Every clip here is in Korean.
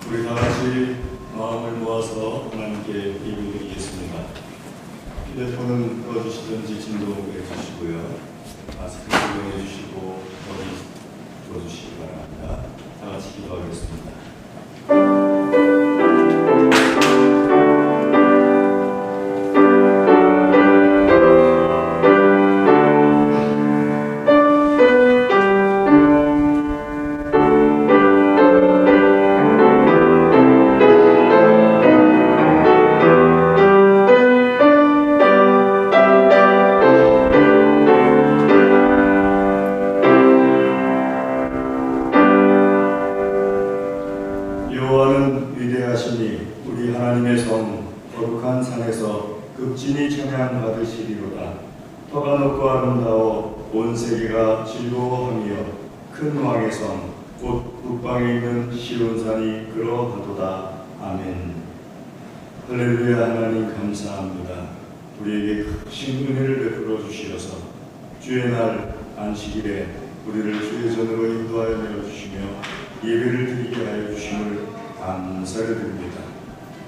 우리 다 같이 마음을 모아서 하나님께 예배드리겠습니다. 휴대폰은 꺼주시든지 진동해 주시고요. 마스크 착용해 주시고 머리 들어주시기 바랍니다. 다 같이 기도하겠습니다. 여호와는 위대하시니 우리 하나님의 성 거룩한 산에서 극진히 찬양받으시리로다. 터가 높고 아름다워 온 세계가 즐거워하며 큰 왕의 성 곧 북방에 있는 시온산이 그러하도다. 아멘. 할렐루야. 하나님 감사합니다. 우리에게 크신 은혜를 베풀어 주시어서 주의 날 안식일에 우리를 주의 전으로 인도하여 내어주시며 예배를 드리게 하여 주심을 감사를 드립니다.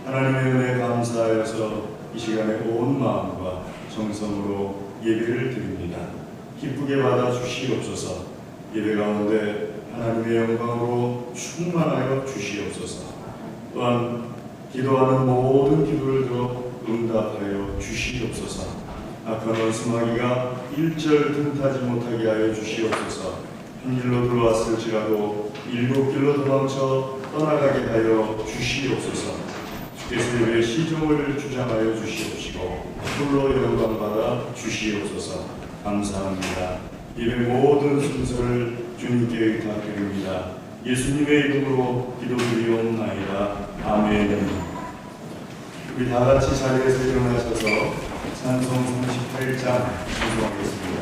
하나님의 은혜에 감사하여서 이 시간에 온 마음과 정성으로 예배를 드립니다. 기쁘게 받아 주시옵소서. 예배 가운데 하나님의 영광으로 충만하여 주시옵소서. 또한 기도하는 모든 기도를 들어 응답하여 주시옵소서. 악한 원수마귀가 일절 틈타지 못하게 하여 주시옵소서. 한 길로 들어왔을지라도 일곱 길로 도망쳐 떠나가게 하여 주시옵소서. 주께서 예배의 시종을 주장하여 주시옵시고 홀로 영광받아 주시옵소서. 감사합니다. 예배 모든 순서를 주님께 의탁드립니다. 예수님의 이름으로 기도드리옵나이다. 아멘. 우리 다 같이 자리에서 일어나셔서 찬송 38장 찬송하겠습니다.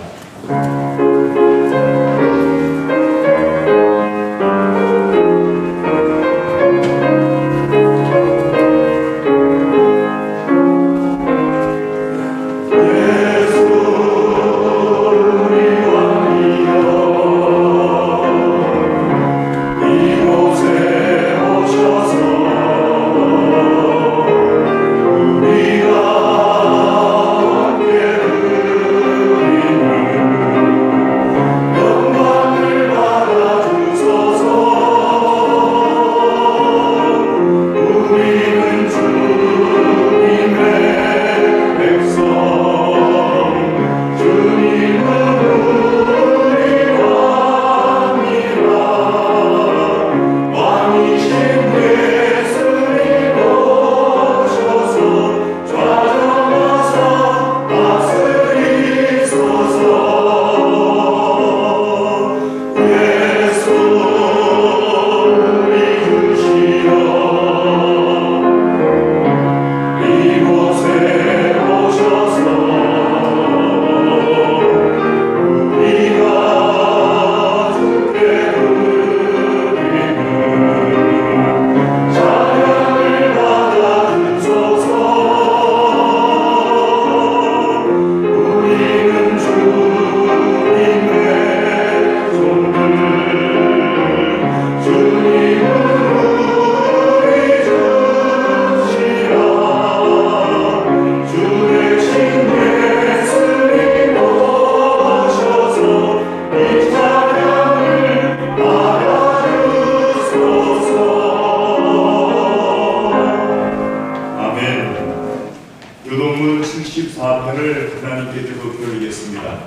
요동문 74편을 하나님께 드리겠습니다.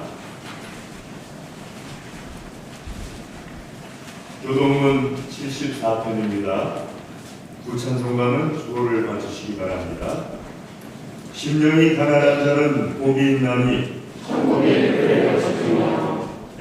요동문 74편입니다. 구찬송가는 주보를 봐주시기 바랍니다. 심령이 가난한 자는 복이 있나니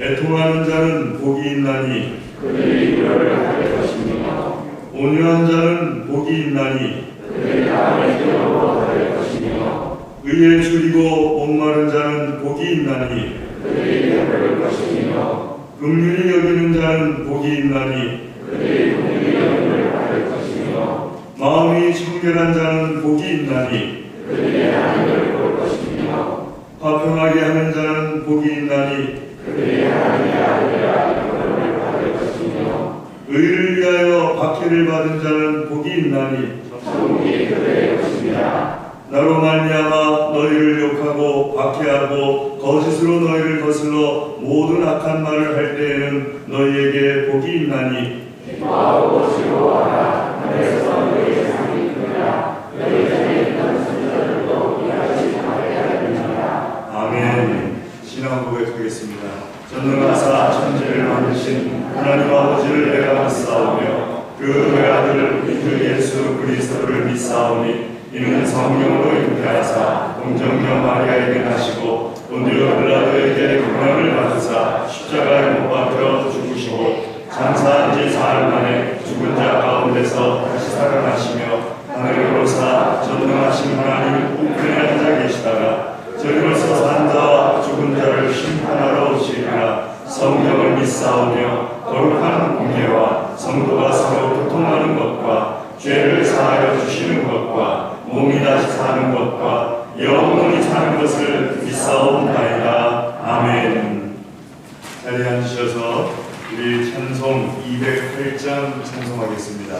애통하는 자는 복이 있나니 그들이 위로를 받을 것이며 온유한 자는 복이 있나니 그들이 마음을 기도로 받을 것이며 의에 줄이고 목마른 자는 복이 있나니 그들이 배부를 것이며 긍휼히 여기는 자는 복이 있나니 그들이 긍휼히 여김을 받을 것이며 마음이 청결한 자는 복이 있나니 그들이 하나님을 볼 것이며 화평하게 하는 자는 복이 있나니 그들이 하나님의 아들이라 이름을 받을 것이며 의를 위하여 박해를 받은 자는 복이 있나니 천국이 그들의 것입니다. 나로 말미암아 너희를 욕하고 박해하고 거짓으로 너희를 거슬러 모든 악한 말을 할 때에는 너희에게 복이 있나니 기뻐하고 즐거워하라. 하늘에서 너희의 상이 크리라. 너희 중에 있는 선지자들도 이같이 말해야 됩니다. 아멘. 신앙 고백하겠습니다. 전능하사 천지를 만드신 하나님 아버지를 내가 믿사오며 그 외아들 우리 주 예수 그리스도를 믿사오니 이는 성령으로 잉태하사 동정녀 마리아에게 나시고 본디오 빌라도에게 고난을 받으사 십자가에 못 박혀 죽으시고 장사한 지 사흘 만에 죽은 자 가운데서 다시 살아나시며 하늘에 오르사 전능하신 하나님 우편에 앉아 계시다가 저리로서 산 자와 죽은 자를 심판하러 오시리라. 성령을 믿사오며 거룩한 공예와 성도가 서로 교통하는 것과 죄를 사하여 주시는 것과 몸이 다시 사는 것과 영원히 사는 것을 믿사옵나이다. 아멘. 자리에 앉으셔서 우리 찬송 208장 찬송하겠습니다.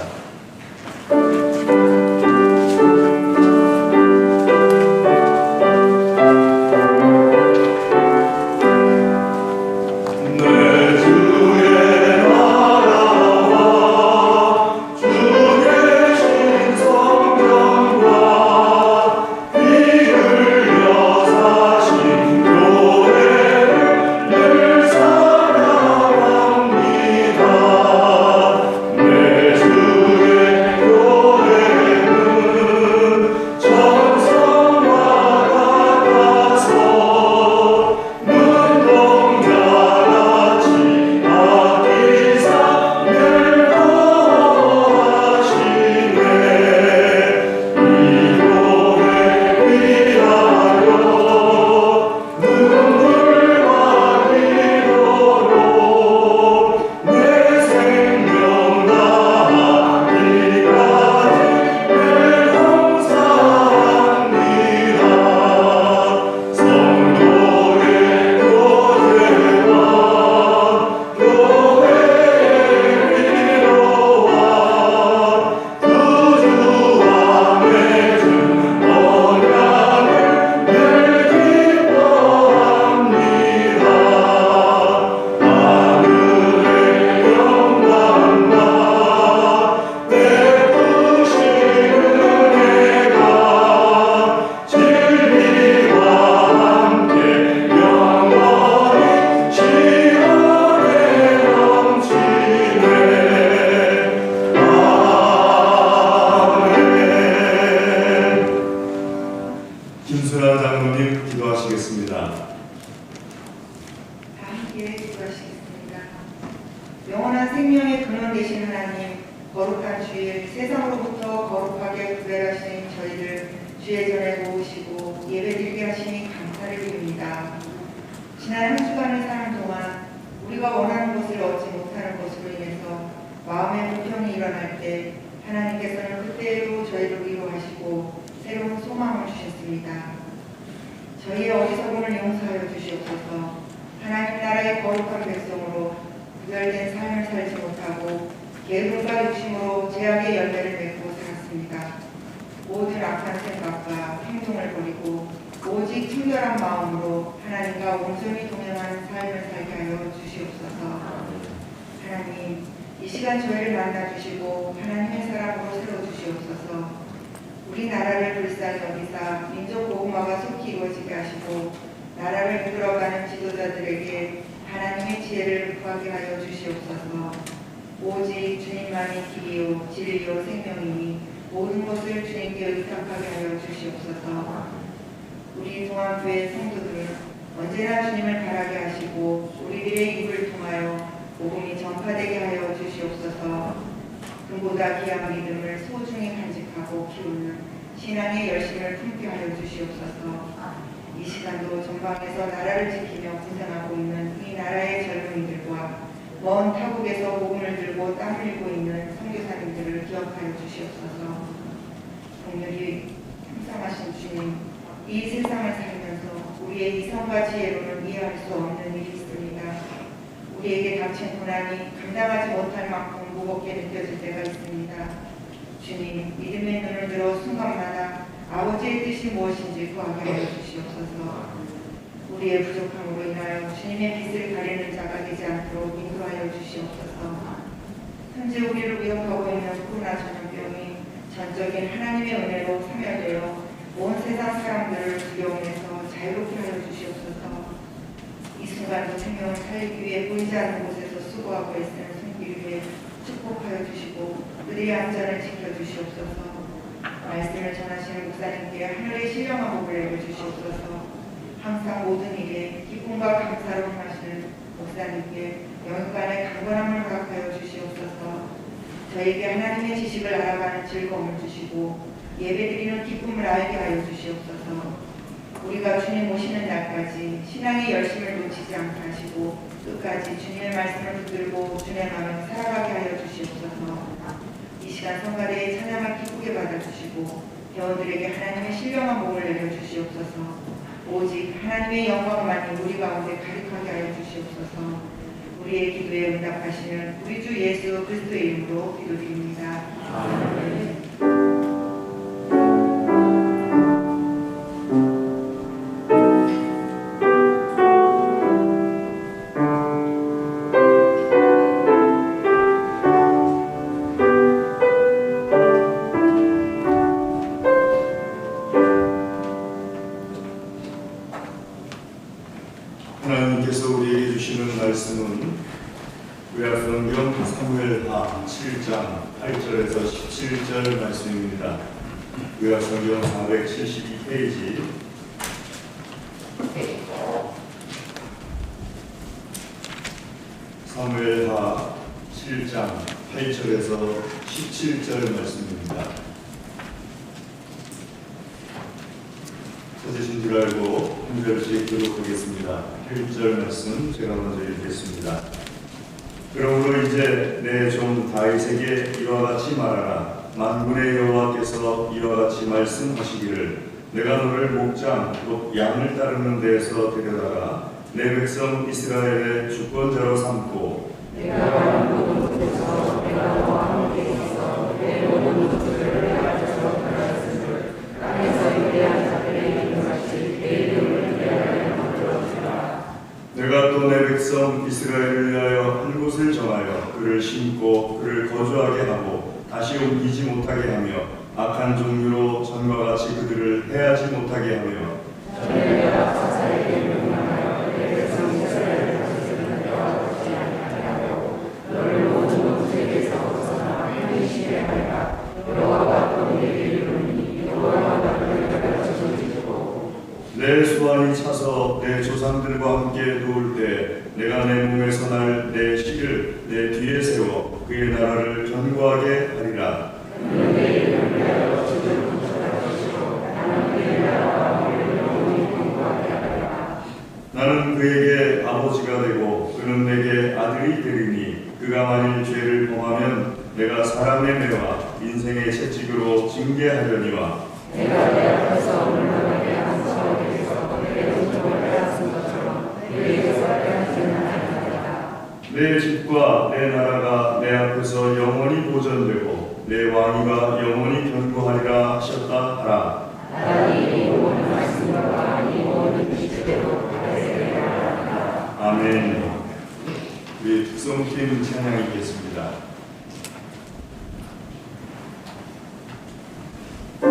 김순환 장로님 기도하시겠습니다. 함께 기도하시겠습니다. 영원한 생명의 근원 되신 하나님, 거룩한 주일 세상으로부터 거룩하게 구별하신 저희를 주의 전에 모으시고 예배드리게 하시니 감사를 드립니다. 지난 한 주간을 사는 동안 우리가 원하는 것을 얻지 못하는 것으로 인해서 마음의 불평이 일어날 때 하나님께서는 그때에도 저희를 위로하시고 새로운 소망을 주셨습니다. 저희의 어리석음을 용서하여 주시옵소서. 하나님 나라의 거룩한 백성으로 구별된 삶을 살지 못하고 계획과 욕심으로 죄악의 열매를 맺고 살았습니다. 모든 악한 생각과 행동을 버리고 오직 청결한 마음으로 하나님과 온전히 동행하는 삶을 살게 하여 주시옵소서. 하나님, 이 시간 저희를 만나주시고 하나님의 사람으로 세워주시옵소서. 우리나라를 불쌍히 여기사 민족 복음화가 속히 이루어지게 하시고 나라를 이끌어가는 지도자들에게 하나님의 지혜를 구하게 하여 주시옵소서. 오직 주님만이 길이요 진리요 생명이니 모든 것을 주님께 의탁하게 하여 주시옵소서. 우리 동안교회 성도들은 언제나 주님을 바라게 하시고 우리들의 입을 통하여 복음이 전파되게 하여 주시옵소서. 금보다 귀한 믿음을 소중히 간직하고 키우는 신앙의 열심을 품게 하여 주시옵소서. 이 시간도 전방에서 나라를 지키며 고생하고 있는 이 나라의 젊은이들과 먼 타국에서 복음을 들고 땀 흘리고 있는 선교사님들을 기억하여 주시옵소서. 공률이 형상하신 주님, 이 세상을 살면서 우리의 이성과 지혜로는 이해할 수 없는 일이 있습니다. 우리에게 닥친 고난이 감당하지 못할 만큼 무겁게 느껴질 때가 있습니다. 주님, 믿음의 눈을 들어 순간마다 아버지의 뜻이 무엇인지 구하게 하여 주시옵소서. 우리의 부족함으로 인하여 주님의 빛을 가리는 자가 되지 않도록 인도하여 주시옵소서. 현재 우리를 위협하고 있는 코로나 전염병이 전적인 하나님의 은혜로 사멸되어 온 세상 사람들을 두려움에서 자유롭게 하여 주시옵소서. 이 순간도 생명을 살리기 위해 보이지 않는 곳에서 수고하고 애쓰는 손길을 축복하여 주시고 그들의 안전을 지켜주시옵소서. 말씀을 전하시는 목사님께 하늘의 신령한 복을 내려주시옵소서. 항상 모든 일에 기쁨과 감사로 행하시는 목사님께 영육간의 강건함을 허락하여 주시옵소서. 저에게 하나님의 지식을 알아가는 즐거움을 주시고 예배드리는 기쁨을 알게 하여 주시옵소서. 우리가 주님 오시는 날까지 신앙의 열심을 놓치지 않게 하시고 끝까지 주님의 말씀을 붙들고 주님의 마음을 살아가게 하여 주시옵소서. 이 시간 성가대의 찬양을 기쁘게 받아주시고 배우들에게 하나님의 신령한 복을 내려주시옵소서. 오직 하나님의 영광만이 우리 가운데 가득하게 하여 주시옵소서. 우리의 기도에 응답하시는 우리 주 예수 그리스도의 이름으로 기도드립니다. 아멘. 하나님께서 우리에게 주시는 말씀은 구약성경 사무엘하 7장 8절에서 17절 말씀입니다. 구약성경 472페이지 사무엘하 7장 8절에서 17절 말씀입니다. 찾으신 줄 알고 한 절씩 교독하겠습니다. 1절 말씀 제가 먼저 읽겠습니다. 그러므로 이제 내 종 다윗에게 이와 같이 말하라. 만군의 여호와께서 이와 같이 말씀하시기를 내가 너를 목장 곧 양을 따르는 데에서 데려다가 내 백성 이스라엘의 주권자로 삼고 내가 모든 곳에서 내가 너와 함께 있어 내 모든 것들을 가져서 가르쳤으므로 땅에서 위대한 자들의 이름같이 내 이름을 위하여 만들었으라. 내가 또 내 백성 이스라엘을 위하여 한 곳을 정하여 그를 심고 그를 거주하게 하고 다시 옮기지 못하게 하며 악한 종류로 전과 같이 그들을 해하지 못하게 하며 내가 사사에게 명령하여 내 백성 이스라엘을 다스리는 자와 같지 아니하고 너를 모든 곳에서 벗어나 편히 하리라. 여호와가 또 내게 이르노니 여호와가 너를 가르쳐주시고 내 소환이 차서 내 조상들과 함께 누울 때 내가 내 몸에서 날 내 씨를 내 뒤에 세워 그의 나라를 견고하게 하리라. 나는 그에게 아버지가 되고 그는 내게 아들이 되리니 그가 만일 죄를 범하면 내가 사람의 매와 인생의 채찍으로 징계하려니와 내가 내 앞에서 물러나게 한 사람에게서 내게 동정을 빼앗은 것처럼 내게서 빼앗지는 아니하리라. 내 집과 내 나라가 내 앞에서 영원히 보존되고 내 왕위가 영원히 견고하리라 하셨다 하라. 나는 이 모든 말씀과 이 모든 기대로 아멘. 우리 특성팀 찬양 읽겠습니다. 오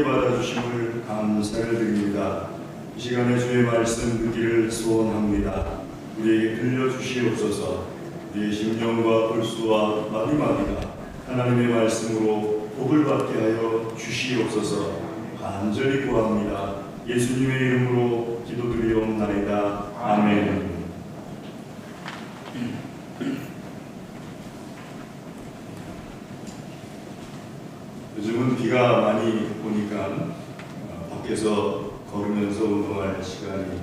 함께 받아주심을 감사를 드립니다. 이 시간에 주의 말씀 듣기를 소원합니다. 우리에게 들려주시옵소서. 우리의 심령과 불수와 마디마디가 하나님의 말씀으로 복을 받게 하여 주시옵소서. 간절히 구합니다. 예수님의 이름으로 기도드리옵나이다. 아멘. 요즘은 비가 많이 오니까 밖에서 걸으면서 운동할 시간이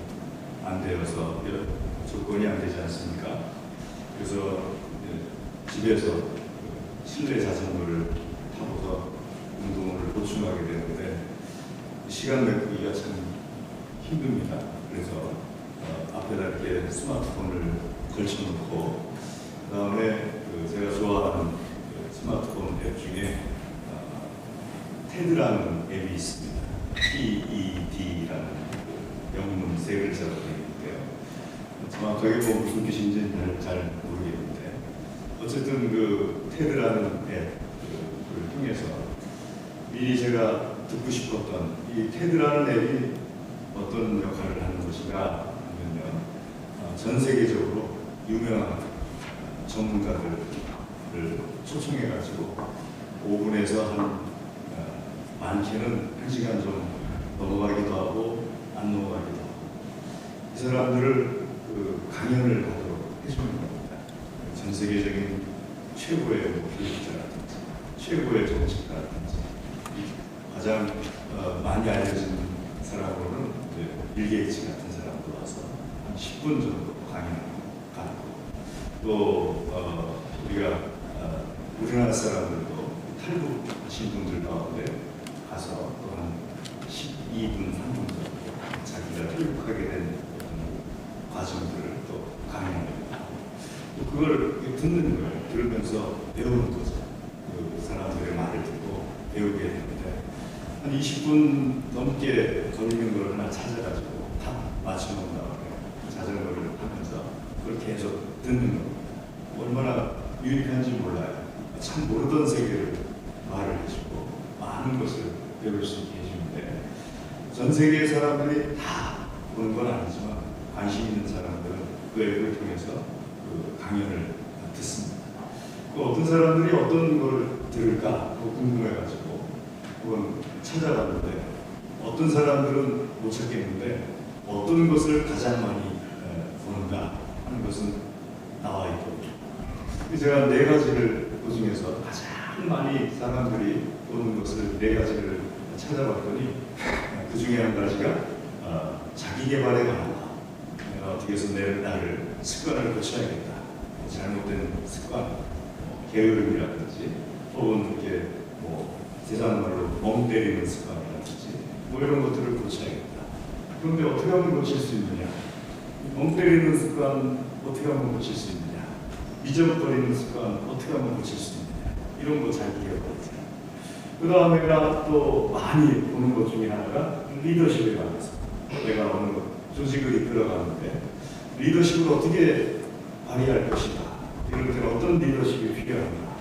안 되어서 조건이 안 되지 않습니까? 그래서 집에서 실내 자전거를 타고서 운동을 보충하게 되는데 시간 메꾸기가 참 힘듭니다. 그래서 앞에다 이렇게 스마트폰을 걸쳐놓고 그 다음에 제가 좋아하는 스마트폰 앱 중에 테드라는 앱이 있습니다. TED라는 영문 세 글자로 되어 있는데요. 정확하게 뭐 무슨 뜻인지는 잘 모르겠는데 어쨌든 그 테드라는 앱을 통해서 미리 제가 듣고 싶었던 이 테드라는 앱이 어떤 역할을 하는 것인가 하면요, 전 세계적으로 유명한 전문가들을 초청해가지고 5분에서 한 많게는 1시간 좀 넘어가기도 하고 안 넘어가기도 하고 이 사람들을 강연을 하도록 해주는 겁니다. 전 세계적인 최고의 교육자라든지 최고의 정치가라든지 가장 많이 알려진 사람으로는 빌 게이츠 같은 사람도 와서 한 10분 정도 강연을 가고 또 우리가 우리나라 사람들도 탈북하신 분들 가운데 가서 또 한 12분, 3분 정도 자기가 탈북하게 된 과정들을 또 강연을 하고 또 그걸 듣는 거예요. 들으면서 배우는 거죠. 그 사람들의 말을 듣고 배우게 되는데 한 20분 넘게 걸리는 걸 하나 찾아가지고 다 맞춰놓은 다음에 자전거를 하면서 그걸 계속 듣는 겁니다. 얼마나 유익한지 몰라요. 참 모르던 세계를 말을 해주고 많은 것을 배울 수 있게 해주는데 전 세계 사람들이 다 보는 건 아니지만 관심 있는 사람들은 그 앱을 통해서 그 강연을 듣습니다. 그 어떤 사람들이 어떤 걸 들을까 궁금해가지고 그건 찾아봤는데 어떤 사람들은 못 찾겠는데 어떤 것을 가장 많이 보는가 하는 것은 나와 있거든요. 제가 4가지를 그 중에서 가장 많이 사람들이 보는 것을 4가지를 찾아봤더니 그 중에 한 가지가 자기 개발에 관한 거. 내가 어떻게 해서 나를 습관을 고쳐야겠다. 잘못된 습관, 게으름이라든지 혹은 이렇게 세상 말로 멍 때리는 습관이라든지 이런 것들을 고쳐야겠다. 그런데 어떻게 하면 고칠 수 있느냐? 멍 때리는 습관 어떻게 하면 고칠 수 있느냐? 잊어버리는 습관 어떻게 하면 고칠 수 있느냐? 이런 거 잘 기억하세요. 그 다음에가 또 많이 보는 것 중에 하나가 리더십에 관해서 내가 어느 조직을 이끌어가는데 리더십을 어떻게 발휘할 것인가, 이럴 때는 어떤 리더십이 필요한가,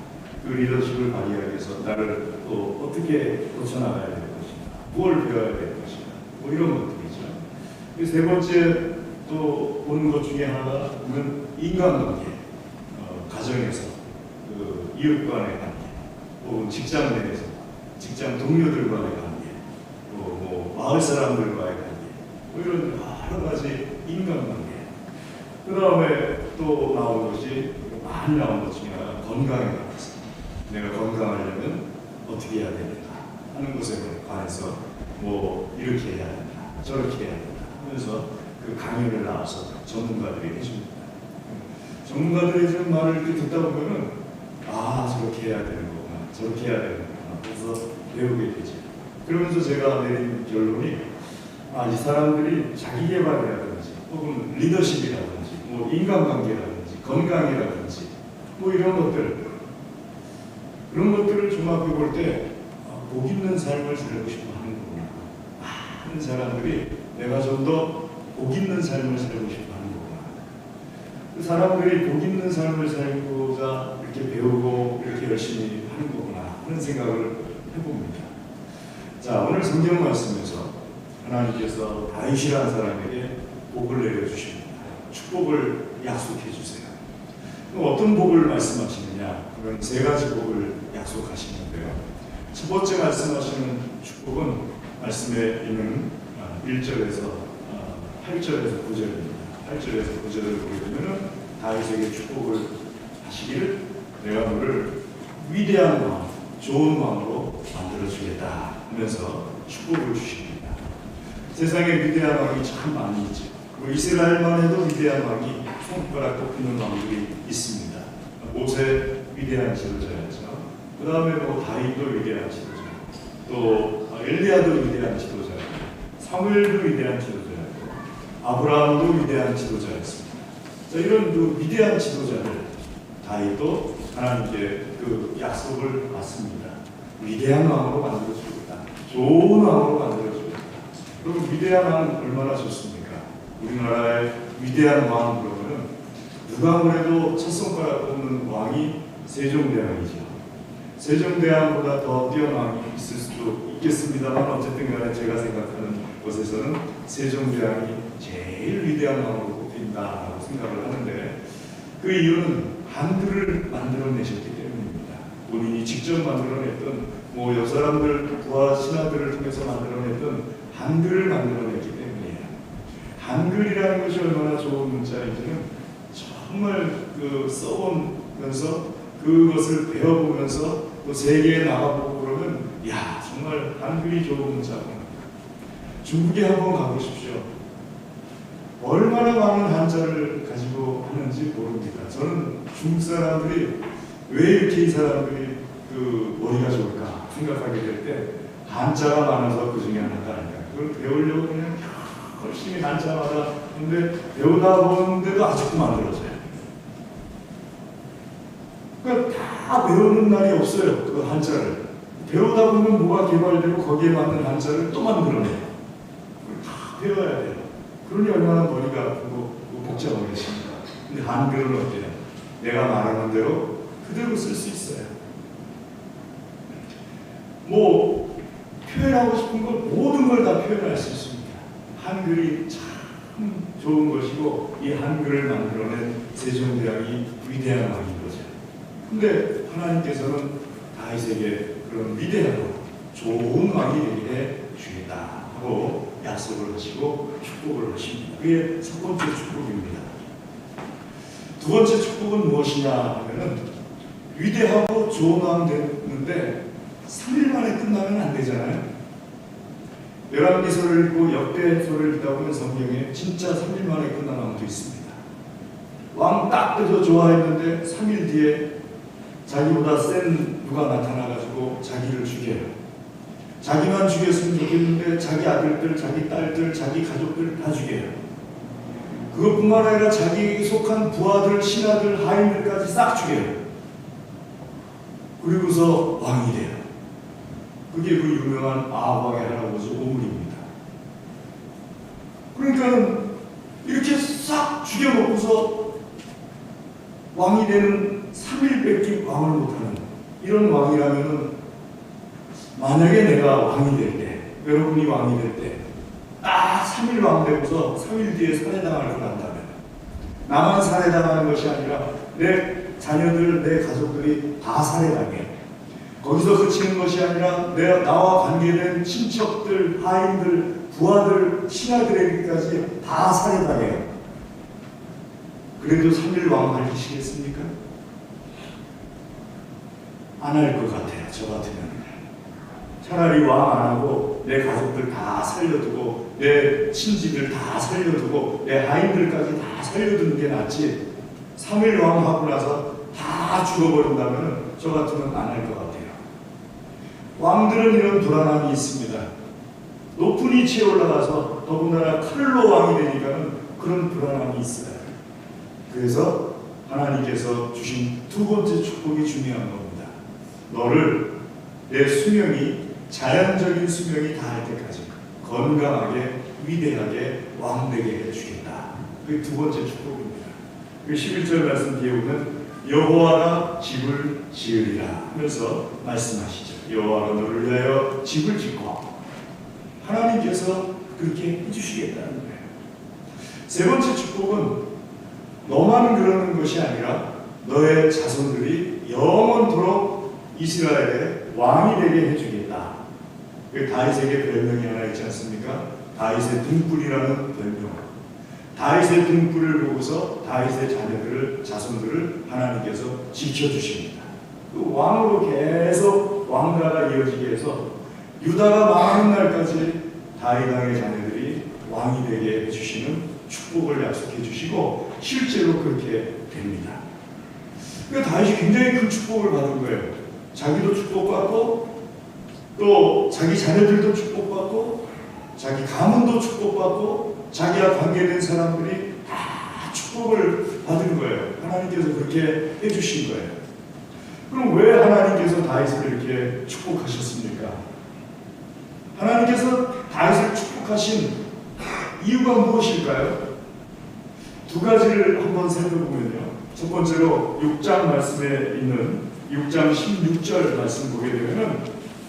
그 리더십을 발휘하기 위해서 나를 또 어떻게 고쳐나가야 될 것인가, 뭘 배워야 될 것인가, 이런 것들이죠. 세 번째 또 보는 것 중에 하나가 보면 인간관계, 가정에서 그 이웃 간의 관계, 혹은 직장 내에서 직장 동료들과의 관계, 또 마을 사람들과의 관계, 이런 여러 가지 인간관계. 그 다음에 또 나온 것이 많이 나온 것 중에 하나가 건강에 관해서 내가 건강하려면 어떻게 해야 되는가 하는 것에 관해서 이렇게 해야 된다, 저렇게 해야 된다 하면서 그 강연을 나와서 전문가들이 해줍니다. 전문가들이 해주는 말을 이렇게 듣다 보면은 저렇게 해야 되는 거구나, 저렇게 해야 되는 거구나, 그래서 배우게 되죠. 그러면서 제가 내린 결론이 이 사람들이 자기 개발이라든지 혹은 리더십이라든지 인간관계라든지 건강이라든지 이런 것들, 그런 것들을 종합해 볼 때 복 있는 삶을 살고 싶어 하는 거구나. 많은 사람들이 내가 좀 더 복 있는 삶을 살고 싶어 하는 거구나. 그 사람들이 복 있는 삶을 살고자 이렇게 배우고 이렇게 열심히 하는 거구나 하는 생각을 해봅니다. 자, 오늘 성경 말씀에서 하나님께서 다윗이라는 사람에게 복을 내려주십니다. 축복을 약속해 주세요. 어떤 복을 말씀하시느냐? 그건 세 가지 복을 약속하시는데요. 첫 번째 말씀하시는 축복은 말씀에 있는 1절에서 8절에서 9절입니다. 8절에서 9절을 보게 되면 다윗에게 축복을 하시기를 내가 너를 위대한 왕, 좋은 왕으로 만들어주겠다 하면서 축복을 주십니다. 세상에 위대한 왕이 참 많이 있죠. 이스라엘만 해도 위대한 왕이 손가락 꼽히는 왕들이 있습니다. 모세 위대한 지도자였죠. 그 다음에 다윗도 위대한 지도자, 또 엘리야도 위대한 지도자였고, 사무엘도 위대한 지도자였고, 아브라함도 위대한 지도자였습니다. 자, 이런 위대한 지도자들, 다윗도 하나님께 그 약속을 받습니다. 위대한 왕으로 만들어주겠다. 좋은 왕으로 만들어주겠다. 그럼 위대한 왕은 얼마나 좋습니까? 우리나라의 위대한 왕 그러면은 누가 그래도 첫 손가락 꼽는 왕이 세종대왕이죠. 세종대왕보다 더 뛰어난 왕이 있을 수도 있겠습니다만 어쨌든 간에 제가 생각하는 곳에서는 세종대왕이 제일 위대한 왕으로 꼽힌다라고 생각을 하는데 그 이유는 한글을 만들어내셨기 때문입니다. 본인이 직접 만들어냈던 옆 사람들 부하 신하들을 통해서 만들어냈던 한글을 만들어냈기 때문이에요. 한글이라는 것이 얼마나 좋은 문자인지는 정말 써보면서 그것을 배워보면서 또 세계에 나가보고 그러면 야 정말 한글이 좋은 문자구나. 중국에 한번 가보십시오. 얼마나 많은 한자를 가지고 하는지 모릅니다. 저는 중국 사람들이 왜 이렇게 이 사람들이 머리가 좋을까 생각하게 될 때 한자가 많아서 그 중에 하나가 아닐까. 그걸 배우려고 그냥 열심히 한자마다 근데 배우다 보는데도 아직도 만들어져요. 그러니까 다 배우는 날이 없어요. 그 한자를 배우다 보면 뭐가 개발되고 거기에 맞는 한자를 또 만들어내요. 다 배워야 돼요. 그러니 얼마나 머리가 아프고 복잡하겠습니까? 근데 한글은 어때요? 내가 말하는 대로 그대로 쓸 수 있어요. 표현하고 싶은 걸 모든 걸 다 표현할 수 있습니다. 한글이 참 좋은 것이고 이 한글을 만들어낸 세종대왕이 위대한 왕인 거죠. 근데 하나님께서는 다윗에게 그런 위대하고 좋은 왕이 되게 해 주겠다 하고 약속을 하시고 축복을 하십니다. 그게 첫 번째 축복입니다. 두 번째 축복은 무엇이냐 하면은 위대하고 좋은 왕 됐는데 3일 만에 끝나면 안 되잖아요. 열왕기서를 읽고 역대서를 읽다 보면 성경에 진짜 3일 만에 끝난 왕도 있습니다. 왕 딱 그저 좋아했는데 3일 뒤에 자기보다 센 누가 나타나가지고 자기를 죽여요. 자기만 죽였으면 좋겠는데 자기 아들들, 자기 딸들, 자기 가족들 다 죽여요. 그것뿐만 아니라 자기 속한 부하들, 신하들, 하인들까지 싹 죽여요. 그리고서 왕이 돼요. 그게 그 유명한 아합왕의 할아버지 오므리입니다. 그러니까 이렇게 싹 죽여놓고서 왕이 되는 3일밖에 왕을 못하는 이런 왕이라면은 만약에 내가 왕이 될 때, 여러분이 왕이 될 때 딱 3일 왕 되고서 3일 뒤에 살해당할 걸 안다면 나만 살해당하는 것이 아니라 내 자녀들, 내 가족들이 다 살해당해. 거기서 그치는 것이 아니라 나와 관계된 친척들, 하인들, 부하들, 신하들에게까지 다 살해당해요. 그래도 3일 왕 하시겠습니까? 안 할 것 같아요. 저 같으면. 차라리 왕 안 하고 내 가족들 다 살려두고 내 친지들 다 살려두고 내 하인들까지 다 살려두는 게 낫지 3일 왕 하고 나서 다 죽어버린다면 저 같으면 안 할 것 같아요. 왕들은 이런 불안함이 있습니다. 높은 위치에 올라가서 더군다나 칼로 왕이 되니까는 그런 불안함이 있어요. 그래서 하나님께서 주신 두 번째 축복이 중요한 겁니다. 너를 내 수명이 자연적인 수명이 다할 때까지 건강하게 위대하게 왕되게 해주겠다. 그게 두 번째 축복입니다. 그 11절 말씀 뒤에 보면 여호와가 집을 지으리라 하면서 말씀하시죠. 여호와가 너를 위하여 집을 짓고 하나님께서 그렇게 해주시겠다는 거예요. 세 번째 축복은 너만 그러는 것이 아니라 너의 자손들이 영원토록 이스라엘의 왕이 되게 해주겠다. 다윗에게 별명이 하나 있지 않습니까? 다윗의 등불이라는 별명. 다윗의 등불을 보고서 다윗의 자손들을 하나님께서 지켜주십니다. 그 왕으로 계속 왕가가 이어지게 해서 유다가 망하는 날까지 다윗 왕의 자녀들이 왕이 되게 해주시는 축복을 약속해 주시고 실제로 그렇게 됩니다. 그러니까 다윗이 굉장히 큰 축복을 받은 거예요. 자기도 축복받고 또 자기 자녀들도 축복받고 자기 가문도 축복받고 자기와 관계된 사람들이 다 축복을 받은 거예요. 하나님께서 그렇게 해주신 거예요. 그럼 왜 하나님께서 다윗을 이렇게 축복하셨습니까? 하나님께서 다윗을 축복하신 이유가 무엇일까요? 두 가지를 한번 살펴보면요. 첫 번째로 6장 말씀에 있는 6장 16절 말씀 보게 되면은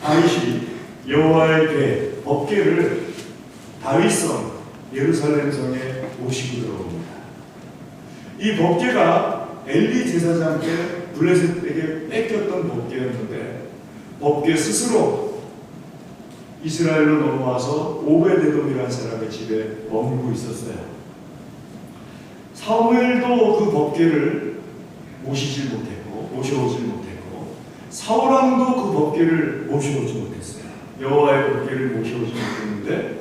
다윗이 여호와의 궤, 법궤를 다윗성 예루살렘 성에 모시고 들어옵니다. 이 법궤가 엘리 제사장께 블레셋에게 뺏겼던 법궤였는데 법궤 스스로 이스라엘로 넘어와서 오베데돔이라는 사람의 집에 머물고 있었어요. 사무엘도 그 법궤를 모셔오질 못했고 사울왕도 그 법궤를 모셔오지 못했어요. 여호와의 법궤를 모셔오지 못했는데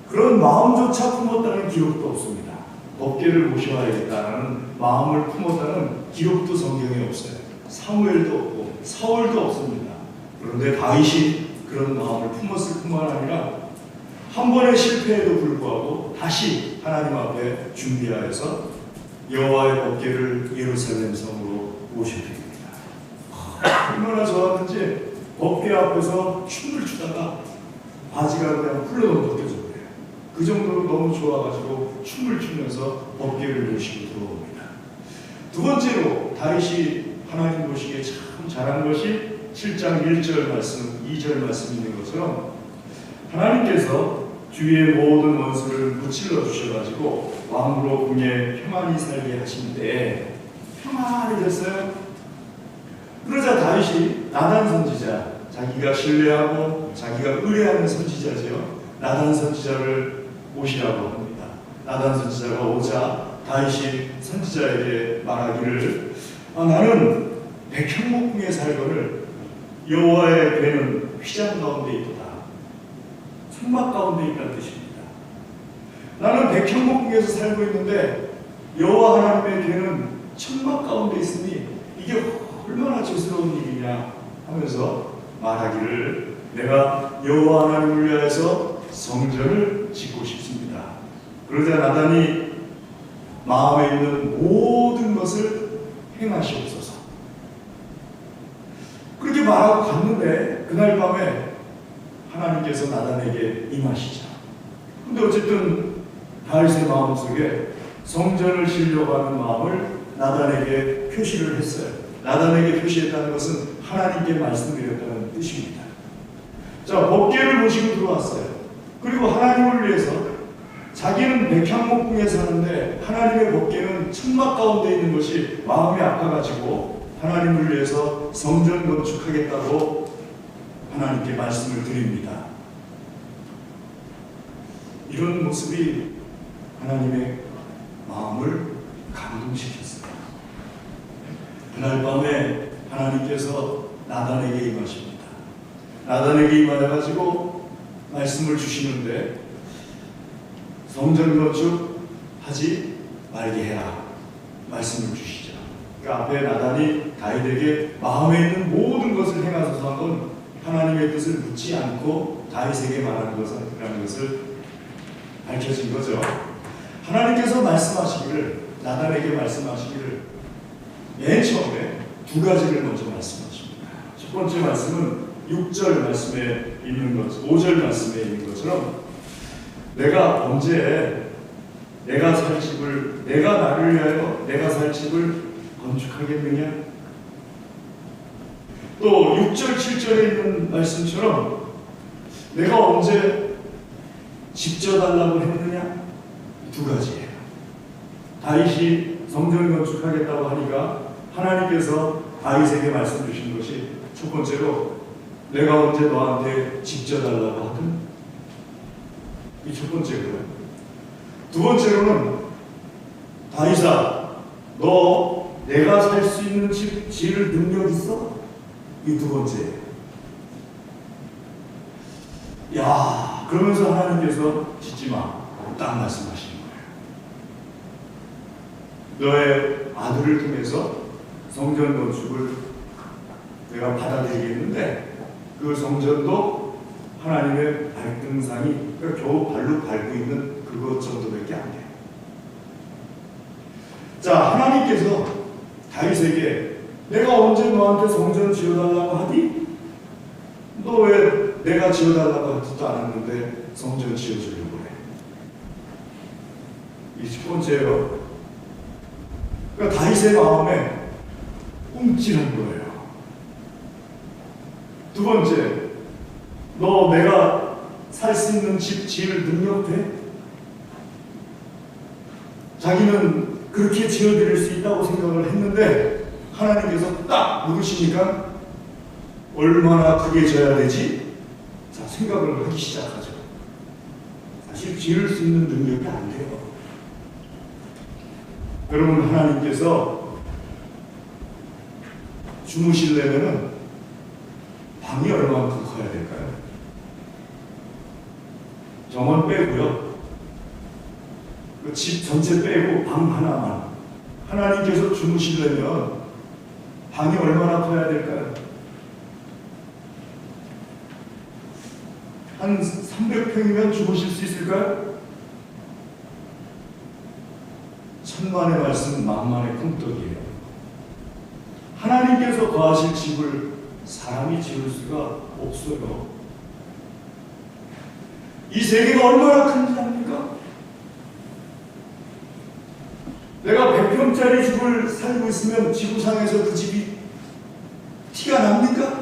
그런 마음조차 품었다는 기록도 없습니다. 법궤를 모셔와야겠다는 마음을 품었다는 기록도 성경에 없어요. 사무엘도 없고 사울도 없습니다. 그런데 다윗이 그런 마음을 품었을 뿐만 아니라 한 번의 실패에도 불구하고 다시 하나님 앞에 준비하여서 여호와의 법궤를 예루살렘 성으로 모셔드립니다. 얼마나 좋았는지 법궤 앞에서 춤을 추다가 바지가 그냥 훌러덩 벗겨져 버려요. 그 정도로 너무 좋아가지고 춤을 추면서 법궤를 모시고 들어옵니다. 두 번째로 다윗이 하나님 보시기에 참 잘한 것이 7장 1절 말씀, 2절 말씀 있는 것처럼 하나님께서 주위의 모든 원수를 무찔러 주셔가지고 왕으로 궁에 평안히 살게 하시는데 평안해졌어요. 그러자 다윗이 나단 선지자, 자기가 신뢰하고 자기가 의뢰하는 선지자죠. 나단 선지자를 모시라고 합니다. 나단 선지자가 오자 다윗이 선지자에게 말하기를 나는 백향목궁에 살거늘 여호와의 궤는 휘장 가운데 있도다. 천막 가운데 있다는 뜻입니다. 나는 백향목궁에서 살고 있는데 여호와 하나님의 궤는 천막 가운데 있으니 이게 얼마나 죄스러운 일이냐 하면서 말하기를 내가 여호와 하나님을 위하여서 성전을 짓고 싶습니다. 그러자 나단이 마음에 있는 모든 것을 행하시옵소서. 그렇게 말하고 갔는데 그날 밤에 하나님께서 나단에게 임하시죠. 근데 어쨌든 다윗의 마음속에 성전을 지으려고 하는 마음을 나단에게 표시를 했어요. 나단에게 표시했다는 것은 하나님께 말씀드렸다는 뜻입니다. 자, 법궤를 모시고 들어왔어요. 그리고 하나님을 위해서 자기는 백향목궁에 사는데 하나님의 법궤는 천막 가운데 있는 것이 마음이 아파가지고 하나님을 위해서 성전 건축하겠다고 하나님께 말씀을 드립니다. 이런 모습이 하나님의 마음을 감동시켰습니다. 그날 밤에 하나님께서 나단에게 임하십니다. 나단에게 임하셔가지고 말씀을 주시는데 성전 건축하지 말게 해라 말씀을 주시죠. 그 앞에 나단이 다윗에게 마음에 있는 모든 것을 행하소서 한 건 하나님의 뜻을 묻지 않고 다윗에게 말하는 것이라는 것을 밝혀진 거죠. 하나님께서 말씀하시기를 나단에게 말씀하시기를 맨 처음에 두 가지를 먼저 말씀하십니다. 첫 번째 말씀은 6절 말씀에 있는 것, 5절 말씀에 있는 것처럼 내가 언제 내가 살 집을 내가 나를 위하여 내가 살 집을 건축하겠느냐? 또 6절 7절에 있는 말씀처럼 내가 언제 집 지어달라고 했느냐? 두 가지예요. 다윗이 성전 건축하겠다고 하니까 하나님께서 다윗에게 말씀 주신 것이 첫 번째로 내가 언제 너한테 집 지어달라고 하든, 이 첫 번째고요. 두 번째로는 다윗아, 너 내가 살 수 있는 집 지을 능력 있어? 이 두 번째예요. 야, 그러면서 하나님께서 짓지 마, 딱 말씀하시는 거예요. 너의 아들을 통해서 성전 건축을 내가 받아들이겠는데 그 성전도 하나님의 발등상이 겨우 발로 밟고 있는 그것 정도밖에 안 돼요. 자, 하나님께서 다윗에게 내가 언제 너한테 성전 지어달라고 하디? 너 왜 내가 지어달라고 하지도 않았는데 성전 지어주려고 해? 이 첫 번째예요. 그러니까 다윗의 마음에 움찔한 거예요. 두 번째, 너 내가 살 수 있는 집 지을 능력 돼? 자기는 그렇게 지어드릴 수 있다고 생각을 했는데 하나님께서 딱 누르시니까 얼마나 크게 지어야 되지? 자, 생각을 하기 시작하죠. 사실 지을 수 있는 능력이 안 돼요. 여러분, 하나님께서 주무시려면은 방이 얼마만큼 커야 될까요? 정원 빼고요. 그 집 전체 빼고 방 하나만. 하나님께서 주무시려면 방이 얼마나 커야 될까요? 한 300평이면 주무실 수 있을까요? 천만의 말씀 만만의 콩떡이에요. 하나님께서 거하실 집을 사람이 지을 수가 없어요. 이 세계가 얼마나 큰지 압니까? 내가 100평짜리 집을 살고 있으면 지구상에서 그 집이 티가 납니까?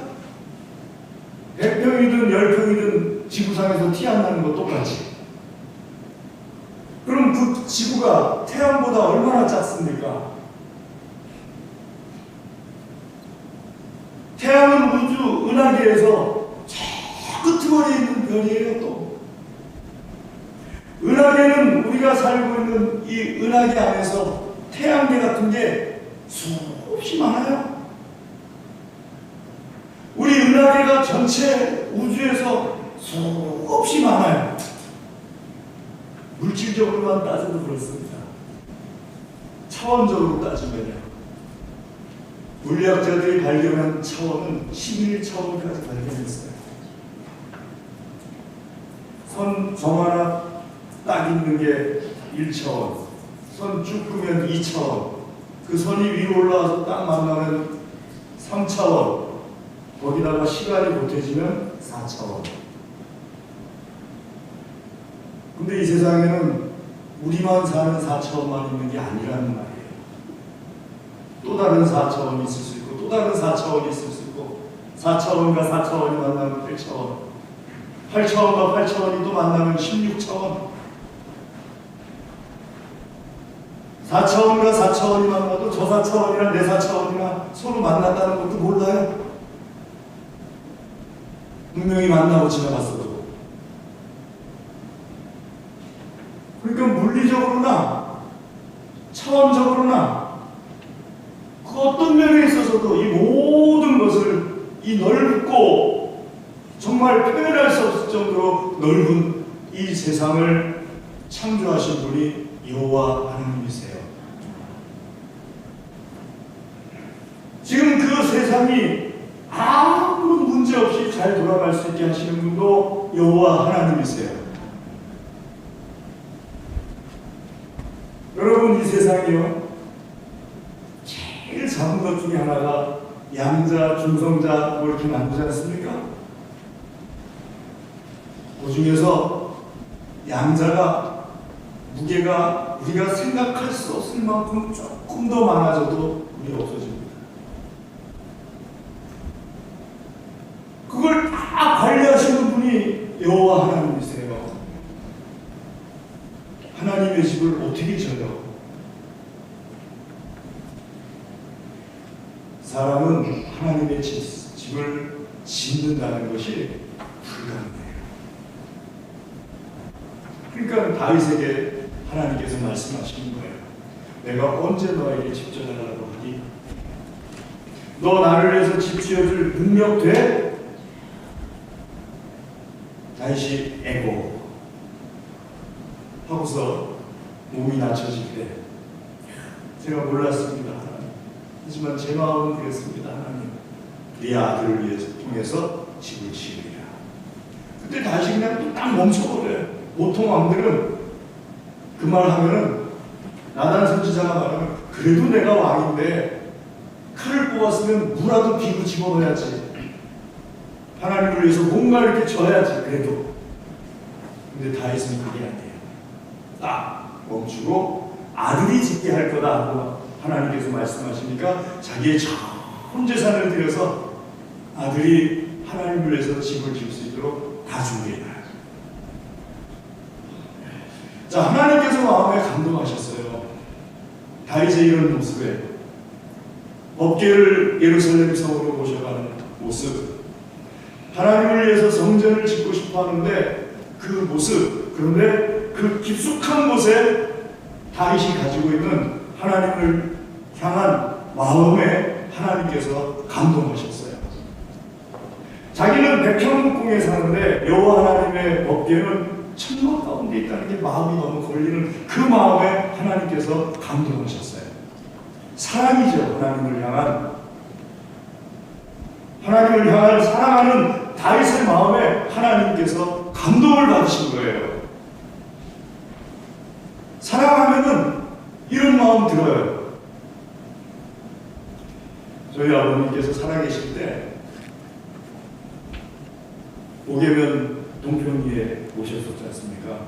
100평이든 10평이든 지구상에서 티 안 나는 거 똑같이. 그럼 그 지구가 태양보다 얼마나 작습니까? 태양은 우주 은하계에서 저 끄트머리에 있는 별이에요. 또 은하계는 우리가 살고 있는 이 은하계 안에서 태양계 같은 게 수없이 많아요. 우리 은하계가 전체 우주에서 수없이 많아요. 물질적으로만 따져도 그렇습니다. 차원적으로 따지면요, 물리학자들이 발견한 차원은 11차원까지 발견했어요. 선 정 하나 딱 있는 게 1차원, 선 쭉 끄면 2차원, 그 선이 위로 올라와서 딱 만나면 3차원, 거기다가 시간이 보태지면 4차원. 근데 이 세상에는 우리만 사는 4차원만 있는 게 아니라는 말이에요. 또 다른 4차원이 있을 수 있고, 또 다른 4차원이 있을 수 있고, 4차원과 4차원이 만나면 8차원, 8차원과 8차원이 또 만나면 16차원, 4차원과 4차원이 만나도 저 4차원이나 내 4차원이나 서로 만났다는 것도 몰라요. 분명히 만나고 지나갔어도. 그러니까 물리적으로나 차원적으로나 그 어떤 면에 있어서도 이 모든 것을 이 넓고 정말 표현할 수 없을 정도로 넓은 이 세상을 창조하신 분이 여호와 하나님이세요. 지금 그 세상이 아무런 문제 없이 잘 돌아갈 수 있게 하시는 분도 여호와 하나님이세요. 여러분, 이 세상이요, 제일 작은 것 중에 하나가 양자, 중성자 뭐 이렇게 나누지 않습니까? 그 중에서 양자가 무게가 우리가 생각할 수 없을 만큼 조금 더 많아져도 우리 없어집니다. 그걸 다 관리하시는 분이 여호와 하나님이세요. 하나님의 집을 어떻게 져요? 사람은 하나님의 집을 짓는다는 것이 불가능해요. 그러니까 다윗에게 하나님께서 말씀하시는 거예요. 내가 언제 너에게 집 져달라고 하니? 너 나를 위해서 집 지어줄 능력 돼? 다윗이 에고 하고서 몸이 낮춰질 때 제가 몰랐습니다. 하지만 제 마음은 그랬습니다. 하나님, 네 아들을 위해서 통해서 집을 지으리라. 그때 다시 그냥 딱 멈춰버려요. 보통 왕들은 그 말 하면은, 나단 선지자가 말하면, 그래도 내가 왕인데 칼을 뽑았으면 무라도 비고 집어넣어야지, 하나님을 위해서 뭔가 이렇게 져야지, 그래도. 근데 다윗은 그게 아니에요. 딱 멈추고 아들이 짓게 할 거다 하고 하나님께서 말씀하시니까 자기의 전 재산을 들여서 아들이 하나님을 위해서 집을 지을 수 있도록 다 준비해놔요. 자, 하나님께서 마음에 감동하셨어요. 다윗의 이런 모습에, 법궤를 예루살렘 성으로 모셔가는 모습, 하나님을 위해서 성전을 짓고 싶어 하는데 그 모습, 그런데 그 깊숙한 곳에 다윗이 가지고 있는 하나님을 향한 마음에 하나님께서 감동하셨어요. 자기는 백향목궁에 사는데 여호와 하나님의 법궤는 천막 가운데 있다는 게 마음이 너무 걸리는 그 마음에 하나님께서 감동하셨어요. 사랑이죠. 하나님을 향한 사랑하는 다윗의 마음에 하나님께서 감동을 받으신 거예요. 사랑하면은 이런 마음 들어요. 저희 아버님께서 살아계실 때 오계면 동평리에 오셨었지 않습니까?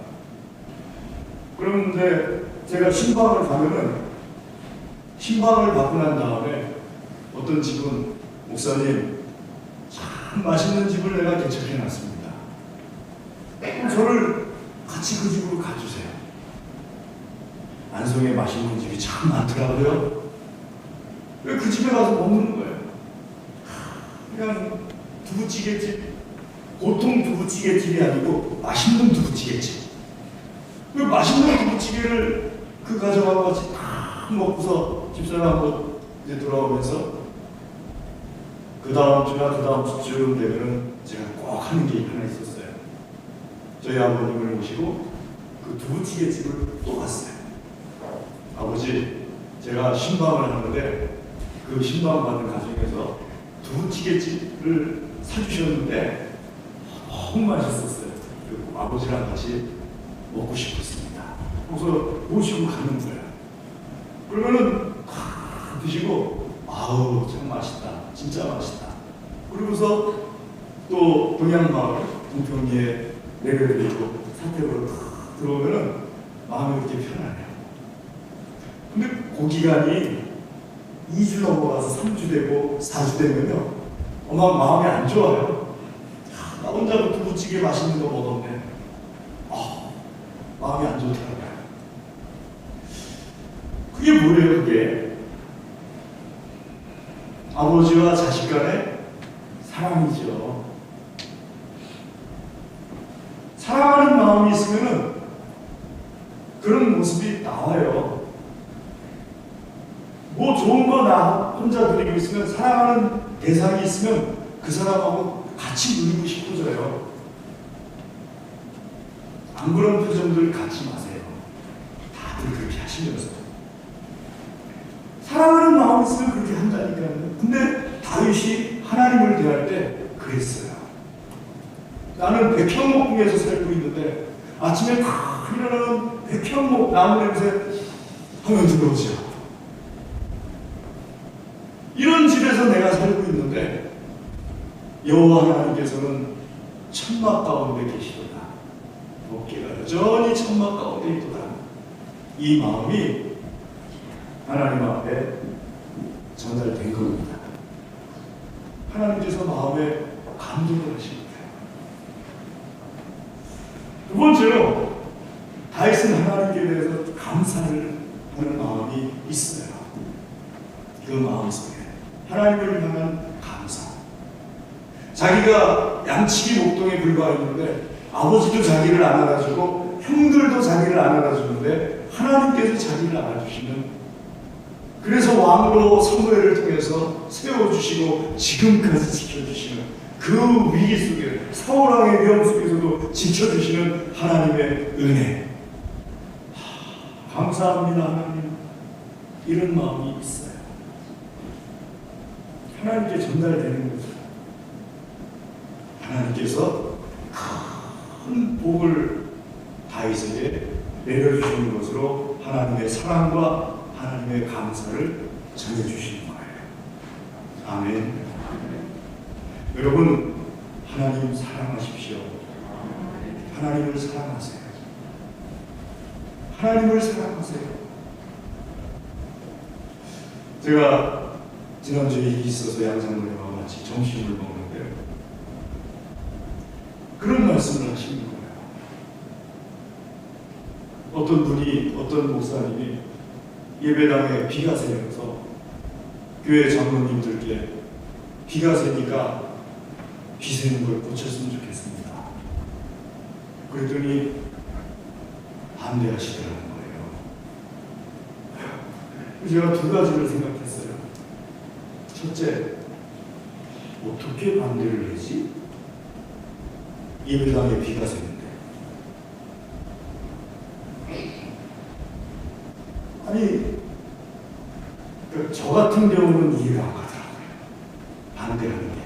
그런데 제가 신방을 가면은, 신방을 받고 난 다음에 어떤 집은, 목사님 참 맛있는 집을 내가 개척해 놨습니다. 그럼 저를 같이 그 집으로 가주세요. 안성에 맛있는 집이 참 많더라고요. 왜 그 집에 가서 먹는 거예요? 그냥 두부찌개집, 보통 두부찌개집이 아니고 맛있는 두부찌개집. 그 맛있는 두부찌개를 그 가져가고 같이 다 먹고서 집사람하고 이제 돌아오면서 그 다음 주나 그 다음 주쯤 되면은 제가 꼭 하는 게 하나 있었어요. 저희 아버님을 모시고 그 두부찌개집을 또 갔어요. 아버지, 제가 신방을 하는데 그 신방 받는 과정에서 두부찌개집을 사주셨는데 너무 맛있었어요. 그리고 아버지랑 같이 먹고 싶었습니다. 그래서 모시고 가는 거예요. 그러면은 드시고, 아우 참 맛있다, 진짜 맛있다. 그러고서 또 동양마을 동평리에 내려드리고 사택으로 들어오면은 마음이 이렇게 편안해요. 근데 그 기간이 2주 넘어가서 3주 되고 4주 되면요, 마음이 안 좋아요. 나 혼자 그 두부찌개 맛있는 거 먹었네. 마음이 안 좋더라고요. 그게 뭐예요, 그게? 아버지와 자식 간의 사랑이죠. 사랑하는 마음이 있으면은 그런 모습이 나와요. 뭐 좋은 거 나 혼자 누리고 있으면, 사랑하는 대상이 있으면 그 사람하고 같이 누리고 싶어져요. 안 그런 표정들 갖지 마세요. 다들 그렇게 하시면서. 사랑하는 마음이 있으면 그렇게 한다니까요. 근데 다윗이 하나님을 대할 때 그랬어요. 나는 백향목궁에서 살고 있는데 아침에 탁 일어나는 백향목 나무 냄새 하면 들어오죠. 이런 집에서 내가 살고 있는데 여호와 하나님께서는 천막 가운데 계시도다. 법궤가 여전히 천막 가운데 있도다. 이 마음이 하나님 앞에 전달된 겁니다. 하나님께서 마음에 감동을 하신 거예요. 두 번째로, 다윗은 하나님께 대해서 감사를 하는 마음이 있어요. 그 마음속에 하나님을 향한 감사. 자기가 양치기 목동에 불과했는데 아버지도 자기를 안아가지고 형들도 자기를 안아가주는데 하나님께서 자기를 안아주시는, 그래서 왕으로 사무엘을 통해서 세워주시고 지금까지 지켜주시는 그 위기 속에, 사울왕의 위험 속에서도 지켜주시는 하나님의 은혜. 감사합니다 하나님. 이런 마음이 있어요. 하나님께 전달되는 거죠. 하나님께서 큰 복을 다윗에게 내려주시는 것으로 하나님의 사랑과 하나님의 감사를 전해주시는 거예요. 아멘. 여러분, 하나님 사랑하십시오. 하나님을 사랑하세요. 하나님을 사랑하세요. 제가 지난주에 일이 있어서 양상모님하고 같이 점심을 먹는데 그런 말씀을 하시는 거예요. 어떤 분이, 어떤 목사님이 예배당에 비가 새면서 교회 장로님들께 비가 새니까 비 새는 걸 고쳤으면 좋겠습니다. 그랬더니 반대하시더라는 거예요. 제가 두 가지를 생각했어요. 첫째, 어떻게 반대를 하지? 예배당에 비가 새는데. 아니, 저 같은 경우는 이해가 안 가더라고요. 반대하는 게.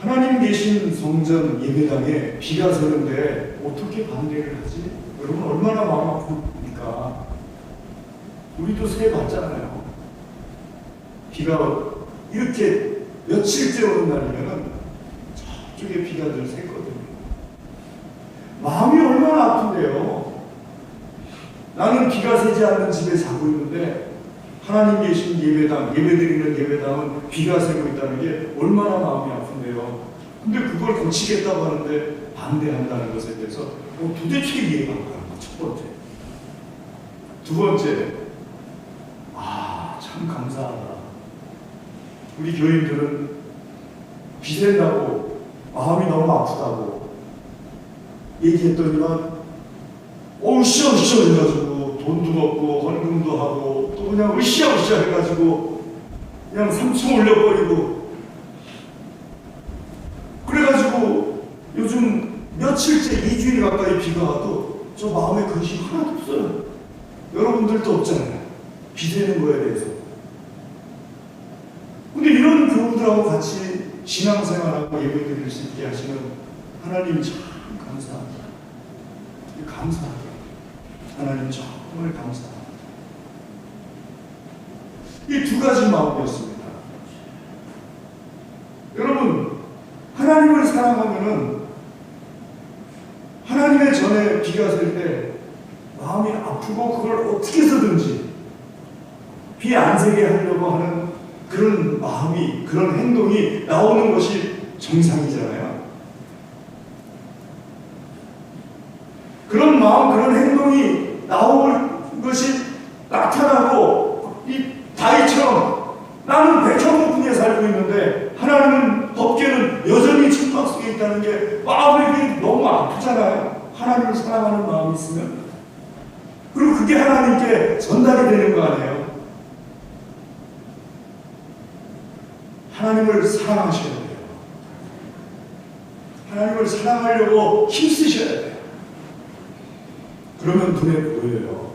하나님 계신 성전 예배당에 비가 새는데 어떻게 반대를 하지? 여러분 얼마나 마음 아픕니까? 우리도 새 봤잖아요. 비가 이렇게 며칠째 오는 날이면 저쪽에 비가 늘 샜거든요. 마음이 얼마나 아픈데요. 나는 비가 새지 않는 집에 자고 있는데 하나님 계신 예배당, 예배드리는 예배당은 비가 새고 있다는 게 얼마나 마음이 아픈데요. 근데 그걸 고치겠다고 하는데 반대한다는 것에 대해서 도대체 이해가 안 가는 거, 첫 번째. 두 번째, 참 감사하다. 우리 교인들은 비 샌다고 마음이 너무 아프다고 얘기했더니만 으쌰으쌰 해가지고 돈도 먹고 헌금도 하고 또 그냥 으쌰으쌰 해가지고 그냥 삼층 올려버리고, 그래가지고 요즘 며칠째 2주일 가까이 비가 와도 저 마음에 근심 하나도 없어요. 여러분들도 없잖아요. 비 새는 거에 대해서. 근데 이런 교우들하고 같이 신앙생활하고 예배드릴 수 있게 하시는 하나님 참 감사합니다. 감사합니다. 하나님 정말 감사합니다. 이 두 가지 마음이었습니다. 여러분, 하나님을 사랑하면은 하나님의 전에 비가 셀 때 마음이 아프고 그걸 어떻게 해서든지 비 안 새게 하려고 하는 그런 마음이, 그런 행동이 나오는 것이 정상이잖아요. 그런 마음, 그런 행동이 나올 것이 나타나고, 이 다윗처럼 나는 백향목궁에 살고 있는데 하나님은 법궤는 여전히 천막 속에 있다는 게 마음이 너무 아프잖아요. 하나님을 사랑하는 마음이 있으면. 그리고 그게 하나님께 전달이 되는 거 아니에요. 하나님을 사랑하셔야 돼요. 하나님을 사랑하려고 힘쓰셔야 돼요. 그러면 눈에 보여요.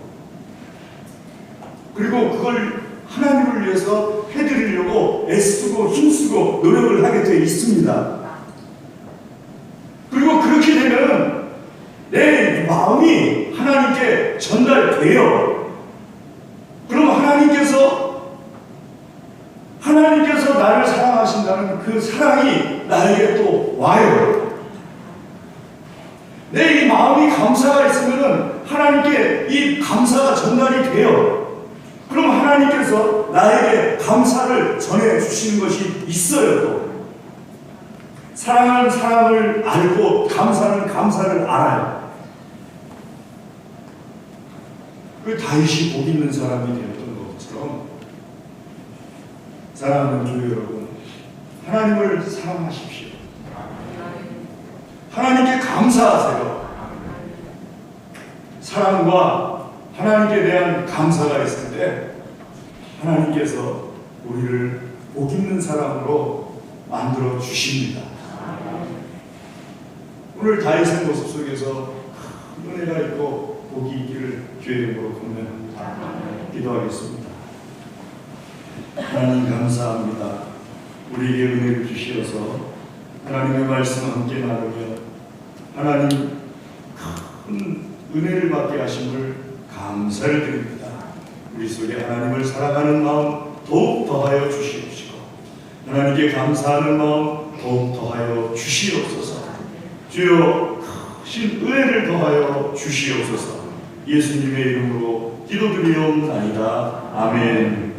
그리고 그걸 하나님을 위해서 해드리려고 애쓰고 힘쓰고 노력을 하게 되어 있습니다. 그리고 그렇게 되면 내 마음이 하나님께 전달돼요. 그럼 하나님께서 나를 사랑하신다는 그 사랑이 나에게 또 와요. 내 이 마음이 감사가 있으면 하나님께 이 감사가 전달이 돼요. 그럼 하나님께서 나에게 감사를 전해주시는 것이 있어요. 또 사랑은 사랑을 알고 감사는 감사를 알아요. 그 다윗이 복 있는 사람이 되었던 것처럼 사랑하는 교회 여러분, 하나님을 사랑하십시오. 하나님께 감사하세요. 사랑과 하나님께 대한 감사가 있을 때 하나님께서 우리를 복 있는 사람으로 만들어 주십니다. 오늘 다윗의 모습 속에서 큰 은혜가 있고 복이 있기를 주의 이름으로 권면합니다. 기도하겠습니다. 하나님 감사합니다. 우리에게 은혜를 주시어서 하나님의 말씀을 함께 나누며 하나님 큰 은혜를 받게 하심을 감사를 드립니다. 우리 속에 하나님을 사랑하는 마음 더욱 더하여 주시옵시고 하나님께 감사하는 마음 더욱 더하여 주시옵소서. 주여 크신 은혜를 더하여 주시옵소서. 예수님의 이름으로 기도드리옵나이다. 아멘.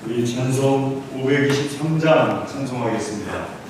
우리 찬송 523장 찬송하겠습니다.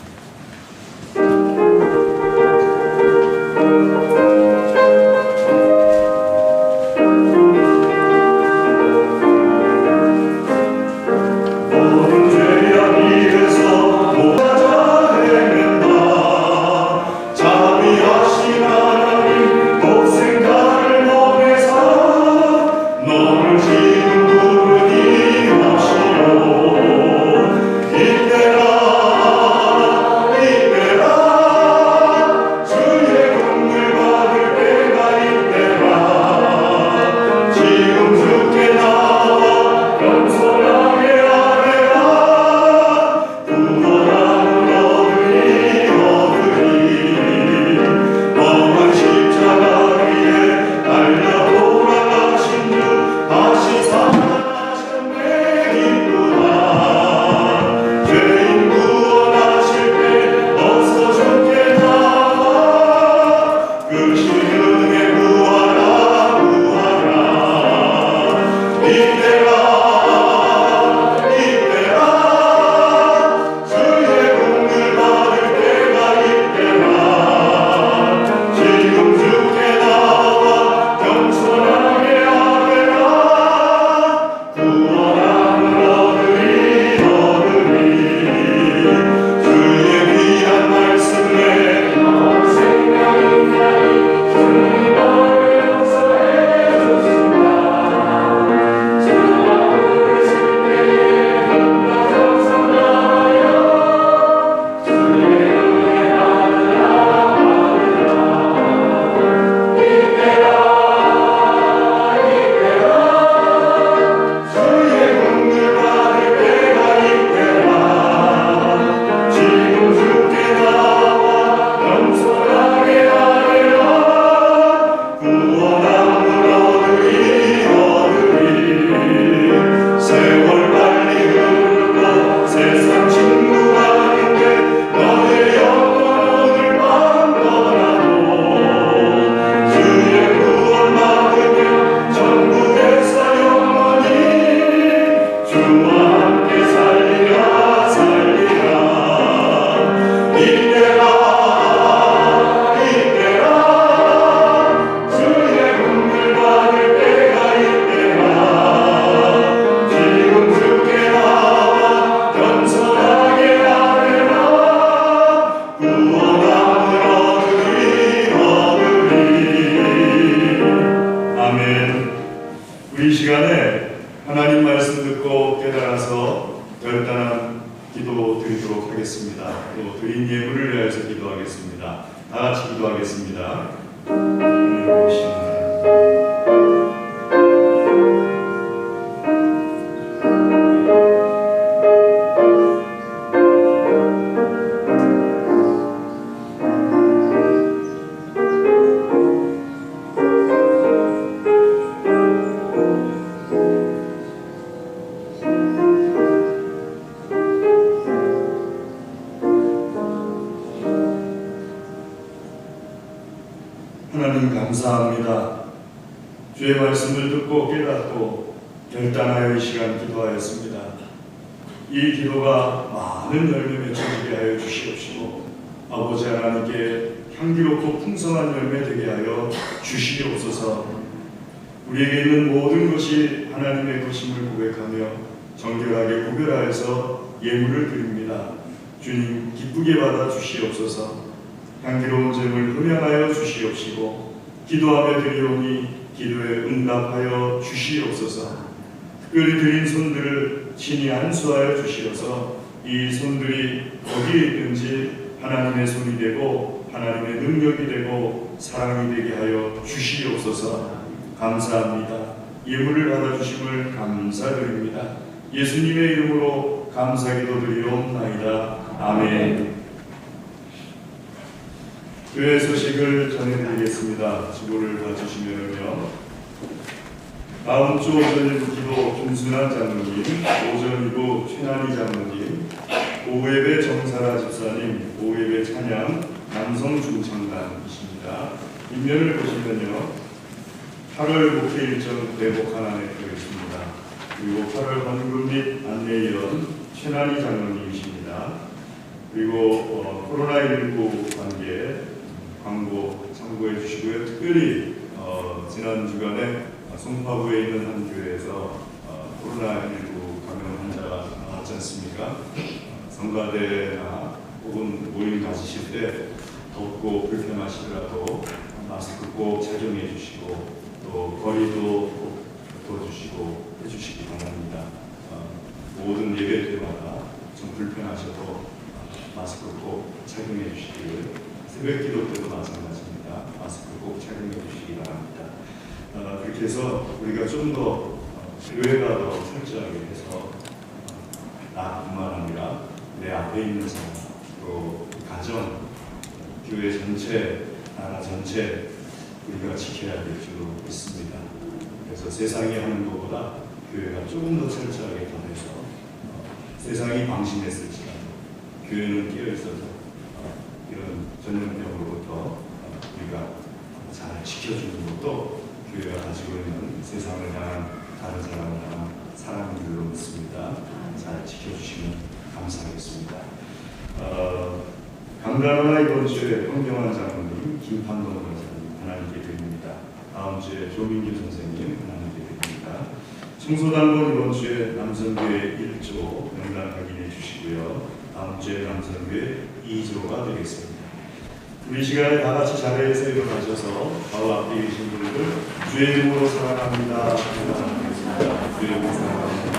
우리 시간에 하나님 말씀 듣고 깨달아서 결단한 기도 드리도록 하겠습니다. 또 드린 예물을 위하여서 기도하겠습니다. 다 같이 기도하겠습니다. 하나님 보시옵나이다. 하나님 감사합니다. 주의 말씀을 듣고 깨닫고 결단하여 이 시간 기도하였습니다. 이 기도가 많은 열매 맺어지게 하여 주시옵시고 아버지 하나님께 향기롭고 풍성한 열매 되게 하여 주시옵소서. 우리에게 있는 모든 것이 하나님의 것임을 고백하며 정결하게 구별하여서 예물을 드립니다. 주님 기쁘게 받아 주시옵소서. 향기로운 제물 흠양하여 주시옵시고 기도하며 드리오니 기도에 응답하여 주시옵소서. 특별히 드린 손들을 친히 안수하여 주시어서 이 손들이 어디에 있든지 하나님의 손이 되고 하나님의 능력이 되고 사랑이 되게 하여 주시옵소서. 감사합니다. 예물을 받아주심을 감사드립니다. 예수님의 이름으로 감사기도 드리옵나이다. 아멘. 교회 소식을 전해드리겠습니다. 지도를 봐주시면요. 다음 주 오전 기도 김순환 장로님, 오전 2부 최난희 장로님, 오후예배 정사라 집사님, 오후예배 찬양 남성 중창단이십니다. 뒷면을 보시면요. 8월 목회 일정 대복 하나에 들어있습니다. 그리고 8월 헌금 및 안내위원 최난희 장로님이십니다. 그리고 코로나19 관계 광고 참고해 주시고요. 특별히 지난 주간에 송파구에 있는 한 교회에서 코로나19 감염 환자가 나왔지 않습니까? 성가대나 혹은 모임 가지실 때 덥고 불편하시더라도 마스크 꼭 착용해 주시고 또 거리도 꼭 둬주시고 해주시기 바랍니다. 모든 예배 때마다 좀 불편하셔도 마스크 꼭 착용해 주시기를, 새벽 기도 때도 마찬가지입니다. 마스크 꼭 착용해 주시기 바랍니다. 그렇게 해서 우리가 좀 더 교회가 더 철저하게 해서 나뿐만 아니라 내 앞에 있는 사람, 또 가정, 교회 전체, 나라 전체 우리가 지켜야 될 줄로 믿습니다. 그래서 세상이 하는 것보다 교회가 조금 더 철저하게 더해서 세상이 방심했을지라도 교회는 깨어있어서 이런 전염병으로부터 우리가 잘 지켜주는 것도 교회가 가지고 있는 세상을 향한, 다른 사람을 향한 사랑인 줄로 믿습니다. 잘 지켜주시면 감사하겠습니다. 강단하나 이번 주에 황경환 장로님, 김판동 권사님 하나님께 드립니다. 다음 주에 조민규 선생님 하나님께 드립니다. 청소당번 이번 주에 남성교회 1조 명단 확인해 주시고요. 다음 주에 남성교회 2조가 되겠습니다. 우리 시간에 다 같이 자리에서 일어나셔서 바로 앞에 계신 분들 주의 이름으로 사랑합니다. 주의 이름으로 사랑합니다.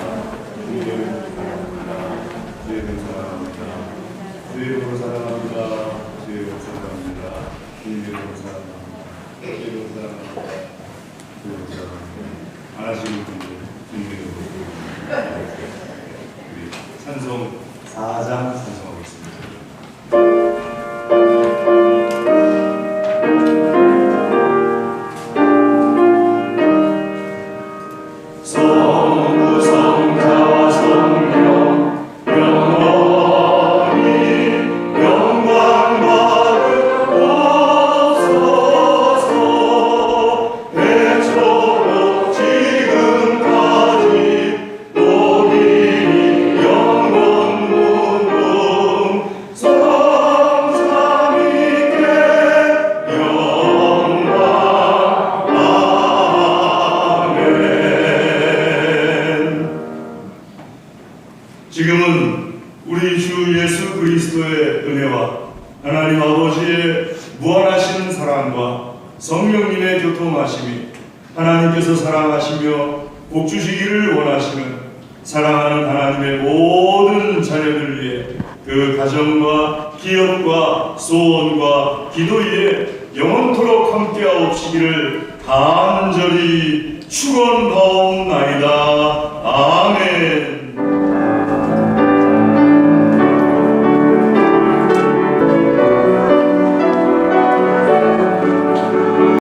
주의 이름으로 사랑합니다. 주의 이름으로 사랑합니다. 주의 이름으로 사랑합니다. 주의 이름으로 사랑합니다. 주의 이름으로 사랑합니다. 주의 이름으로 사랑합니다. 주의 이름으로 사랑합니다. 안 하시는 분들 주의 이름으로 우리 찬송 4장 찬송하겠습니다. 지금은 우리 주 예수 그리스도의 은혜와 하나님 아버지의 무한하신 사랑과 성령님의 교통하심이, 하나님께서 사랑하시며 복 주시기를 원하시는 사랑하는 하나님의 모든 자녀들 위해 그 가정과 기업과 소원과 기도 위에 영원토록 함께하옵시기를 간절히 축원하옵나이다.